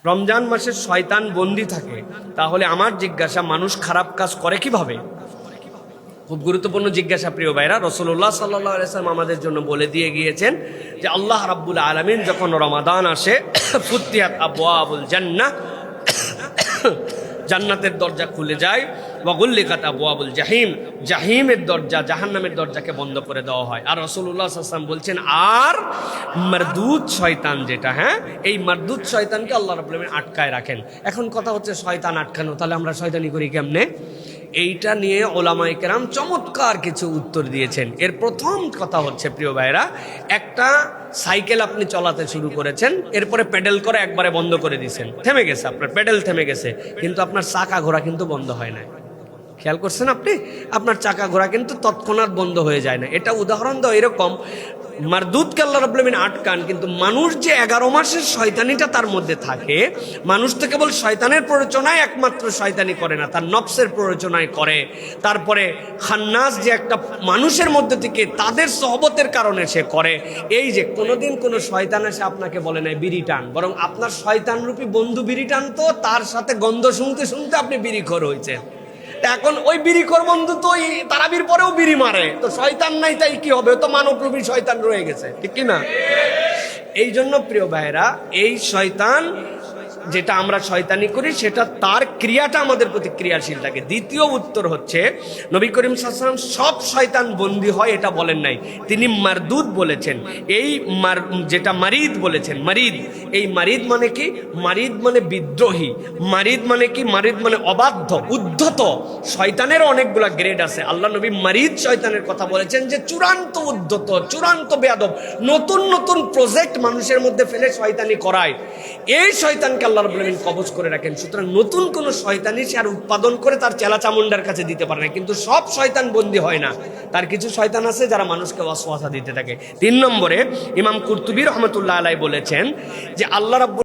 রমজান মাসে শয়তান বন্দী থাকে, তাহলে আমার জিজ্ঞাসা, মানুষ খারাপ কাজ করে কিভাবে? খুব গুরুত্বপূর্ণ জিজ্ঞাসা প্রিয় ভাইরা। রাসূলুল্লাহ সাল্লাল্লাহু আলাইহি ওয়াসাল্লাম আমাদের জন্য বলে দিয়ে গিয়েছেন যে আল্লাহ রাব্বুল আলামিন যখন রমাদান আসে, ফুতিহাত আবওয়াবুল জান্নাহ, জান্নাতের দরজা খুলে যায়, ওয়া গুল্লিকাত আবওয়াবুল জাহিম, জাহিমের দরজা, জাহান্নামের দরজাকে বন্ধ করে দেওয়া হয়। আর রাসূলুল্লাহ সাল্লাল্লাহু আলাইহি ওয়াসাল্লাম বলছেন, আর মারদুদ শয়তান যেটা, এই মারদুদ শয়তানকে আল্লাহ রাব্বুল আলামিন আটকায় রাখেন। এখন কথা হচ্ছে শয়তান আটকানো, তাহলে আমরা শয়তানি করি কেমনে? এইটা নিয়ে ওলামায়ে কেরাম চমৎকার কিছু উত্তর দিয়েছেন। এর প্রথম কথা হচ্ছে প্রিয় ভাইরা, একটা সাইকেল আপনি চলাতে শুরু করেছেন, এরপরে প্যাডেল করে একবারে বন্ধ করে দিয়েছেন, থেমে গেছে, আপনার প্যাডেল থেমে গেছে, কিন্তু আপনার চাকা ঘোরা কিন্তু বন্ধ হয় না। খেয়াল করছেন আপনি? আপনার চাকা ঘোরা কিন্তু তৎক্ষণাৎ বন্ধ হয়ে যায় না। এটা উদাহরণ দাও এরকম, মারদুদকে আল্লাহ রাব্বুল আলামিন আটকান, কিন্তু মানুষ যে 11 মাসের শয়তানিটা তার মধ্যে থাকে, মানুষ তো কেবল শয়তানের প্ররোচনায় একমাত্র শয়তানি করে না, তার নফসের প্ররোচনায় করে। তারপরে খান্নাস যে একটা মানুষের মধ্যে থেকে তাদের সহবতের কারণে সে করে। এই যে কোনোদিন কোনো শয়তান এসে আপনাকে বলে নাই বিড়ি টান, বরং আপনার শয়তানরূপী বন্ধু বিড়ি টানতো, তার সাথে গন্ধ শুনতে শুনতে আপনি বিড়িখোর হয়েছেন। এখন ওই বিড়িখোর বন্ধু তো তারাবির পরেও বিড়ি মারে, তো শয়তান নাই তাই কি হবে? তো মানবরূপী শয়তান রয়ে গেছে, ঠিক কি না? এই জন্য প্রিয় ভাইরা, এই শয়তান যেটা আমরা শয়তানি করি, সেটা তার ক্রিয়াটা আমাদের প্রতি ক্রিয়াশীল থাকে। দ্বিতীয় উত্তর হচ্ছে, নবী করিম সাল্লাল্লাহু আলাইহি ওয়াসাল্লাম সব শয়তান বন্দী হয় এটা বলেন নাই, তিনি মারদুদ বলেছেন। এই যেটা মারিদ বলেছেন, মারিদ, এই মারিদ মানে কি? মারিদ মানে বিদ্রোহী, মারিদ মানে কি? মারিদ মানে অবাধ্য, উদ্ধত। শয়তানের অনেকগুলা গ্রেড আছে। আল্লাহ নবী মারিদ শয়তানের কথা বলেছেন যে চূড়ান্ত উদ্ধত, চূড়ান্ত বেয়াদব, নতুন নতুন প্রজেক্ট মানুষের মধ্যে ফেলে শয়তানি করায়। এই শয়তানকে আল্লাহ রাব্বুল আলামিন কবজ করে রাখেন। সুতরাং নতুন কোন শয়তানি সে আর উৎপাদন করে তার চেলা চামুন্ডার কাছে দিতে পারে না। কিন্তু সব শয়তান বন্দী হয় না, তার কিছু শয়তান আছে যারা মানুষকে ওয়াসওয়াসা দিতে থাকে। 3 নম্বরে ইমাম কুরতুবী রাহমাতুল্লাহ আলাইহি বলেছেন যে আল্লাহ রাব্বুল